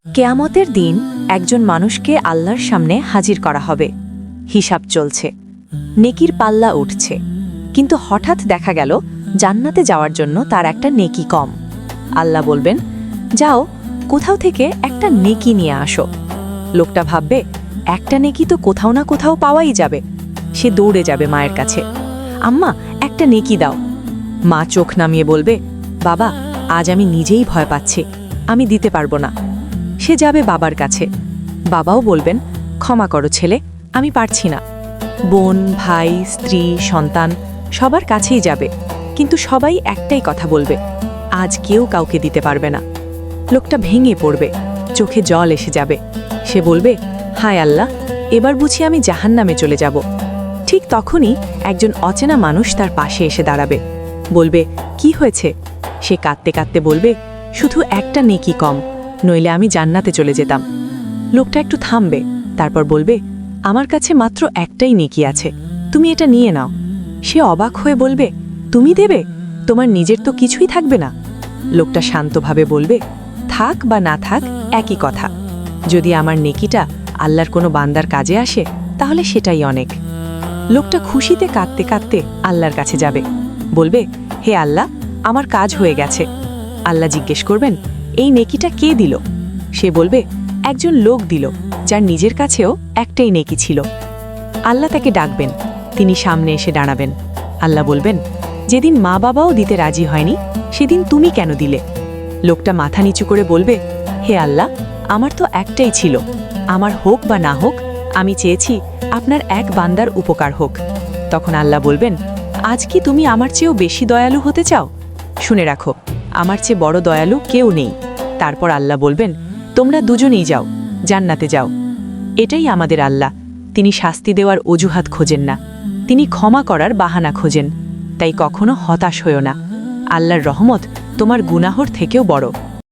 কেয়ামতের দিন একজন মানুষকে আল্লাহর সামনে হাজির করা হবে। হিসাব চলছে, নেকির পাল্লা উঠছে, কিন্তু হঠাৎ দেখা গেল জান্নাতে যাওয়ার জন্য তার একটা নেকি কম। আল্লাহ বলবেন, যাও কোথাও থেকে একটা নেকি নিয়ে আসো। লোকটা ভাববে, একটা নেকি তো কোথাও না কোথাও পাওয়াই যাবে। সে দৌড়ে যাবে মায়ের কাছে, আম্মা একটা নেকি দাও। মা চোখ নামিয়ে বলবে, বাবা আজ আমি নিজেই ভয় পাচ্ছি, আমি দিতে পারবো না। সে যাবে বাবার কাছে, বাবাও বলবেন, ক্ষমা করো ছেলে, আমি পারছি না। বোন, ভাই, স্ত্রী, সন্তান সবার কাছেই যাবে, কিন্তু সবাই একটাই কথা বলবে, আজ কেউ কাউকে দিতে পারবে না। লোকটা ভেঙে পড়বে, চোখে জল এসে যাবে। সে বলবে, হায় আল্লাহ, এবার বুঝি আমি জাহান্নামে চলে যাব। ঠিক তখনই একজন অচেনা মানুষ তার পাশে এসে দাঁড়াবে, বলবে, কি হয়েছে? সে কাঁদতে কাঁদতে বলবে, শুধু একটা নেকি কম, নইলে আমি জান্নাতে চলে যেতাম। লোকটা একটু থামবে, তারপর বলবে, আমার কাছে মাত্র একটাই নেকি আছে, তুমি এটা নিয়ে নাও। সে অবাক হয়ে বলবে, তুমি দেবে? তোমার নিজের তো কিছুই থাকবে না। লোকটা শান্তভাবে বলবে, থাক বা না থাক একই কথা, যদি আমার নেকিটা আল্লাহর কোনো বান্দার কাজে আসে তাহলে সেটাই অনেক। লোকটা খুশিতে কাঁদতে কাঁদতে আল্লাহর কাছে যাবে, বলবে, হে আল্লাহ, আমার কাজ হয়ে গেছে। আল্লাহ জিজ্ঞেস করবেন, এই নেকিটা কে দিল? সে বলবে, একজন লোক দিল, যার নিজের কাছেও একটাই নেকি ছিল। আল্লাহ তাকে ডাকবেন, তিনি সামনে এসে দাঁড়াবেন। আল্লাহ বলবেন, যেদিন মা বাবাও দিতে রাজি হয়নি, সেদিন তুমি কেন দিলে? লোকটা মাথা নিচু করে বলবে, হে আল্লাহ, আমার তো একটাই ছিল, আমার হোক বা না হোক, আমি চেয়েছি আপনার এক বান্দার উপকার হোক। তখন আল্লাহ বলবেন, আজ কি তুমি আমার চেয়েও বেশি দয়ালু হতে চাও? শুনে রাখো, আমার চেয়ে বড় দয়ালু কেউ নেই। তারপর আল্লাহ বলবেন, তোমরা দুজনেই যাও, জান্নাতে যাও। এটাই আমাদের আল্লাহ, তিনি শাস্তি দেওয়ার অজুহাত খোঁজেন না, তিনি ক্ষমা করার বাহানা খোঁজেন। তাই কখনো হতাশ হইও না, আল্লাহর রহমত তোমার গুনাহর থেকেও বড়।